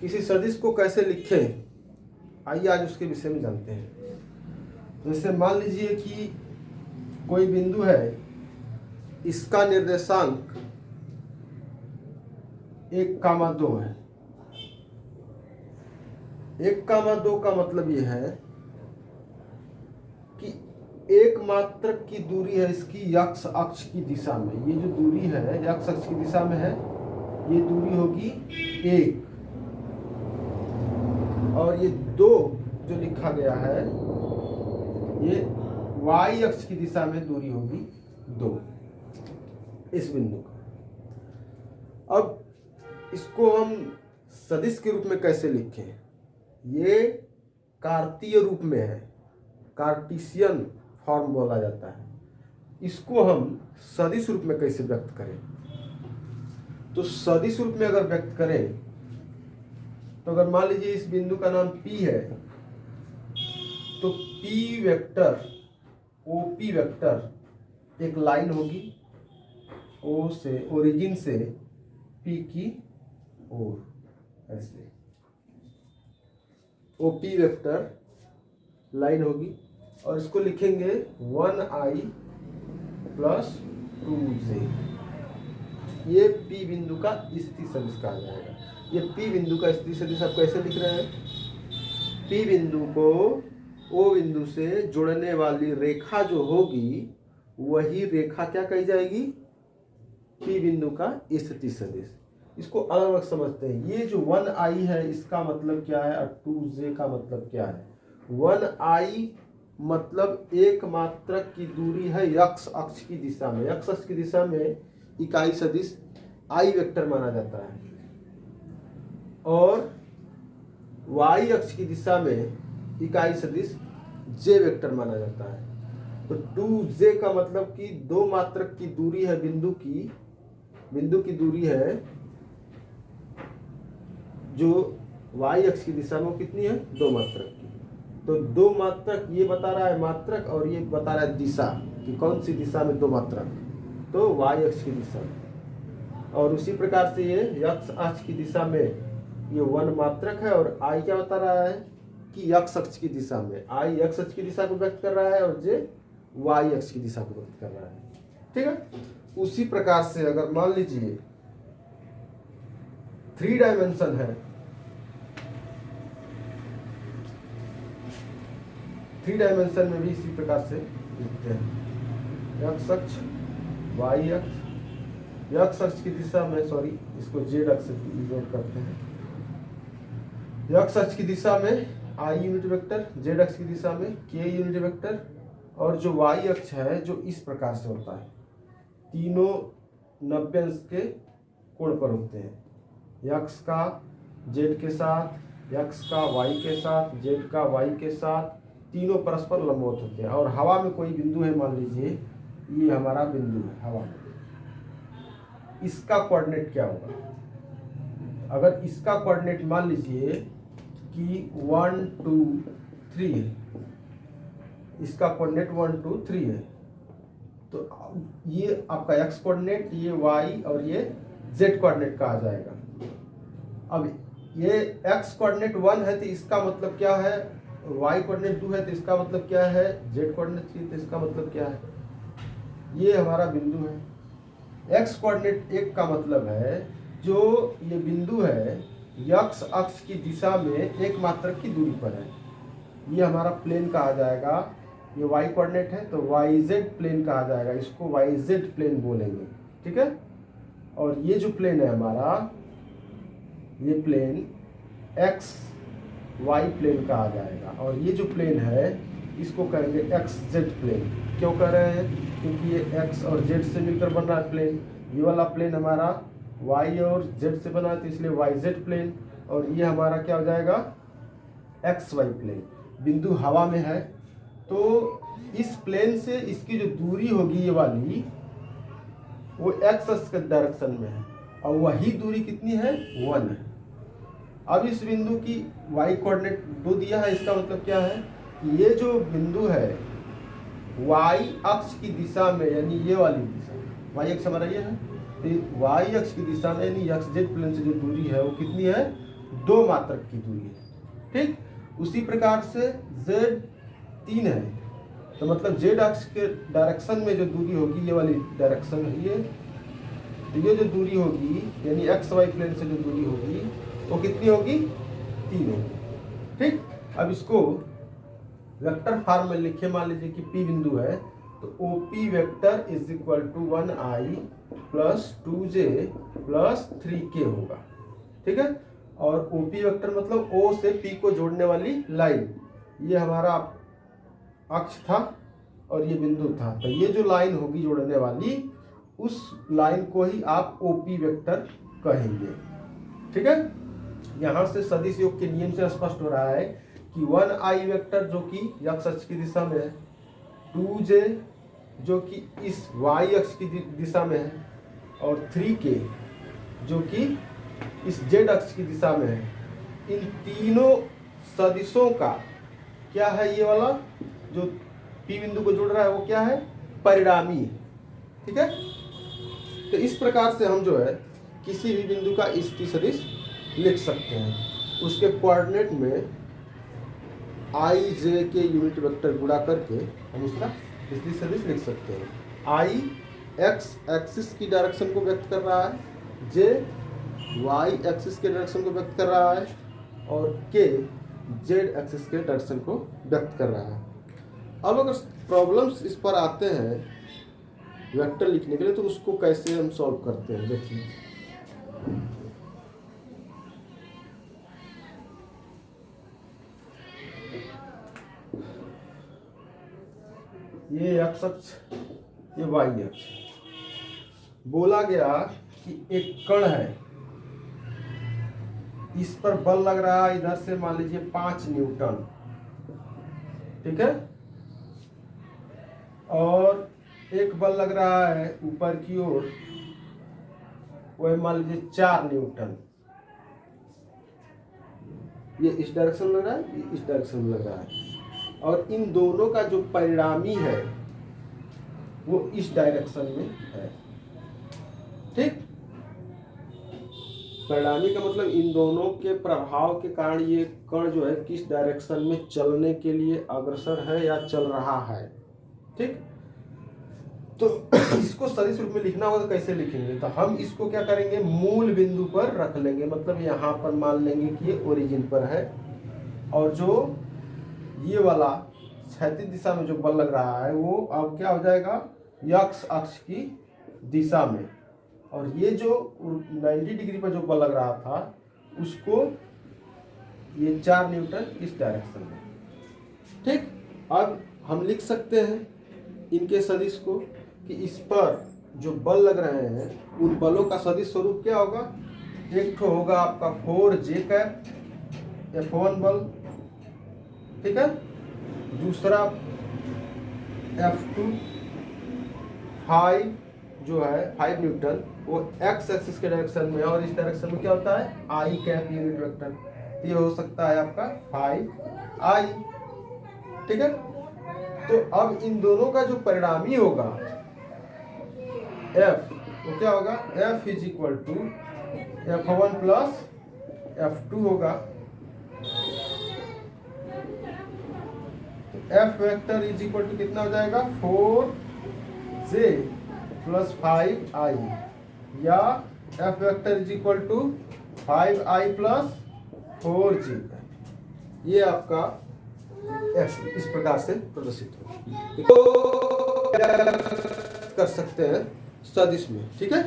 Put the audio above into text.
किसी सदिश को कैसे लिखें, आइए आज उसके विषय में जानते हैं। जैसे मान लीजिए कि कोई बिंदु है, इसका निर्देशांक 1,2 है। 1,2 का मतलब ये है कि एक मात्रक की दूरी है इसकी x अक्ष की दिशा में। ये जो दूरी है x अक्ष की दिशा में है, ये दूरी होगी 1, और ये 2 जो लिखा गया है ये y अक्ष की दिशा में दूरी होगी 2 इस बिंदु का। अब इसको हम सदिश के रूप में कैसे लिखें? ये कार्तीय रूप में है, कार्टीशियन फॉर्म बोला जाता है। इसको हम सदिश रूप में कैसे व्यक्त करें? तो सदिश रूप में अगर व्यक्त करें तो अगर मान लीजिए इस बिंदु का नाम P है, तो P वेक्टर OP वेक्टर एक लाइन होगी O से, ओरिजिन से P की ओर, ऐसे OP वेक्टर लाइन होगी और इसको लिखेंगे 1i प्लस 2j। ये P बिंदु का स्थिति सदिश कहा जाएगा। ये P बिंदु का स्थिति सदिश आप कैसे लिख रहे हैं? P बिंदु को O बिंदु से जोड़ने वाली रेखा जो होगी वही रेखा क्या कही जाएगी? P बिंदु का स्थिति सदिश। इसको अलग अलग समझते हैं। ये जो 1i है इसका मतलब क्या है और 2j का मतलब क्या है? 1i मतलब एक मात्रक की दूरी है x अक्ष की दिशा में। x अक्ष की दिशा में इकाई सदिश i वेक्टर माना जाता है, और y अक्ष की दिशा में इकाई सदिश j वेक्टर माना जाता है। तो 2j का मतलब कि दो मात्रक की दूरी है, बिंदु की दूरी है जो y अक्ष की दिशा में कितनी है? 2 मात्रक की। तो 2 मात्रक ये बता रहा है मात्रक, और ये बता रहा है दिशा कि कौन सी दिशा में 2 मात्रक, तो y अक्ष की दिशा में। और उसी प्रकार से ये x अक्ष की दिशा में ये 1 मात्रक है, और i क्या बता रहा है कि x अक्ष की दिशा में, i x अक्ष की दिशा को व्यक्त कर रहा है और j y अक्ष की दिशा को व्यक्त कर रहा है। ठीक है। उसी प्रकार से अगर मान लीजिए 3 डायमेंशन है, 3 डायमेंशन में भी इसी प्रकार से लिखते हैं। x अक्ष, y अक्ष, x अक्ष की दिशा में, सॉरी इसको z अक्ष से डिनोट करते हैं। x अक्ष की दिशा में i यूनिट वेक्टर, z अक्ष की दिशा में k यूनिट वेक्टर, और जो y अक्ष है जो इस प्रकार से होता है, तीनों 90 अंश के कोण पर होते हैं। x का z के साथ, x का y के साथ, z का y के साथ, तीनों परस्पर लंबवत होते हैं। और हवा में कोई बिंदु है, मान लीजिए ये हमारा बिंदु है हवा में, इसका कोऑर्डिनेट क्या होगा? अगर इसका कोऑर्डिनेट मान लीजिए कि 1 2 3 है, इसका कोऑर्डिनेट 1 2 3 है, तो ये आपका x कोऑर्डिनेट, ये y और ये z कोऑर्डिनेट कहा जाएगा। अब ये x कोऑर्डिनेट 1 है तो इसका मतलब क्या है? y कोऑर्डिनेट 2 है तो इसका मतलब क्या है? z कोऑर्डिनेट 3 तो इसका मतलब क्या है? ये हमारा बिंदु है। x कोऑर्डिनेट 1 का मतलब है जो ये बिंदु है x अक्ष की दिशा में एक मात्रक की दूरी पर है, ये हमारा प्लेन कहा जाएगा। ये y कोऑर्डिनेट है तो yz प्लेन कहा जाएगा, इसको yz प्लेन बोलेंगे। ठीक है। और ये जो प्लेन है हमारा, ये प्लेन x y प्लेन कहा जाएगा, और ये जो प्लेन है इसको कहेंगे xz प्लेन। क्यों कह रहे हैं? क्योंकि ये x और z से मिलकर बन रहा है प्लेन। ये वाला प्लेन हमारा y और z से बना है तो इसलिए yz प्लेन, और ये हमारा क्या हो जाएगा? xy plane. बिंदु हवा में है तो इस प्लेन से इसकी जो दूरी होगी ये वाली, वो x अक्ष के डायरेक्शन में है, और वही दूरी कितनी है? 1 है। अब इस बिंदु की y कोऑर्डिनेट 2 दिया है, इसका मतलब क्या है? ये जो बिंदु है y अक्ष की दिशा में, यानी ये वाली दिशा, y अक्ष हमारा ये है, तो y अक्ष की दिशा में यानी xz प्लेन से जो दूरी है वो कितनी है? 2 मात्रक की दूरी है, ठीक। उसी प्रकार से z 3 है, तो मतलब z अक्ष के डायरेक्शन में जो दूरी होगी, ये वाली डायरेक्शन है ये, तो ये जो दूरी होगी यानी एक्स वाई प्लेन से जो दूरी होगी वो कितनी होगी, 3 होगी, ठीक। अब इसको वेक्टर फॉर्म में लिखे, मान लीजिए कि P बिंदु है, तो OP vector is equal to 1i plus 2j plus 3k होगा, ठीक है। और OP वेक्टर मतलब O से P को जोड़ने वाली लाइन, ये हमारा अक्ष था और ये बिंदु था, तो ये जो लाइन होगी जोड़ने वाली, उस लाइन को ही आप OP वेक्टर कहेंगे, ठीक है। यहाँ से सदिश योग के नियम से स्पष्ट हो रहा है कि 1i वेक्टर जो कि x अक्ष की दिशा में है, 2j जो कि इस y अक्ष की दिशा में है, और 3k जो कि इस z अक्ष की दिशा में है, इन तीनों सदिशों का क्या है, ये वाला जो P बिंदु को जोड़ रहा है वो क्या है, परिणामी है, ठीक है। तो इस प्रकार से हम जो है किसी भी बिंदु का स्थिति सदिश लिख सकते हैं, उसके कोऑर्डिनेट में i j के यूनिट वेक्टर गुणा करके हम उसका स्थिति सदिश लिख सकते हैं। i x एक्सिस की डायरेक्शन को व्यक्त कर रहा है, j y एक्सिस के डायरेक्शन को व्यक्त कर रहा है, और k z एक्सिस के डायरेक्शन को व्यक्त कर रहा है। अब अगर प्रॉब्लम्स इस पर आते हैं वेक्टर लिखने के लिए, तो उसको कैसे हम सॉल्व करते हैं, देखिए। ये x अक्ष, ये y अक्ष, बोला गया कि एक कण है, इस पर बल लग रहा है इधर से मान लीजिए 5 न्यूटन, ठीक है, और एक बल लग रहा है ऊपर की ओर, वो मान लीजिए 4 न्यूटन, ये इस डायरेक्शन में लग रहा है, ये इस डायरेक्शन में लग रहा है, और इन दोनों का जो परिणामी है वो इस डायरेक्शन में है, ठीक। परिणामी का मतलब इन दोनों के प्रभाव के कारण ये कण जो है किस डायरेक्शन में चलने के लिए अग्रसर है या चल रहा है, ठीक। तो इसको सदिश रूप में लिखना होगा तो कैसे लिखेंगे, तो हम इसको क्या करेंगे, मूल बिंदु पर रख लेंगे, मतलब यहाँ पर मान लेंगे कि ये ओरिजिन पर है, और जो ये वाला क्षैतिज दिशा में जो बल लग रहा है वो अब क्या हो जाएगा, x अक्ष की दिशा में, और ये जो 90 डिग्री पर जो बल लग रहा था उसको ये 4 न्यूटन इस डायरेक्शन में, ठीक। अब हम लिख सकते हैं इनके सदिश को कि इस पर जो बल लग रहे हैं उन बलों का सदिश स्वरूप क्या होगा, एक तो होगा आपका 4j कैप F1 बल, ठीक है, दूसरा F2 5 जो है 5 न्यूटन, वो x एक्सिस के डायरेक्शन में है, और इस डायरेक्शन में क्या होता है, i कैप यूनिट वेक्टर, ये हो सकता है आपका 5i, ठीक है। तो अब इन दोनों का जो परिणामी होगा f, वो क्या होगा, f is equal to F1 plus F2 होगा, तो f vector is equal to कितना हो जाएगा, 4j प्लस 5i, या f vector is equal to 5i plus 4j, ये आपका f इस प्रकार से प्रदर्शित हो कर सकते हैं सदिश में, ठीक है।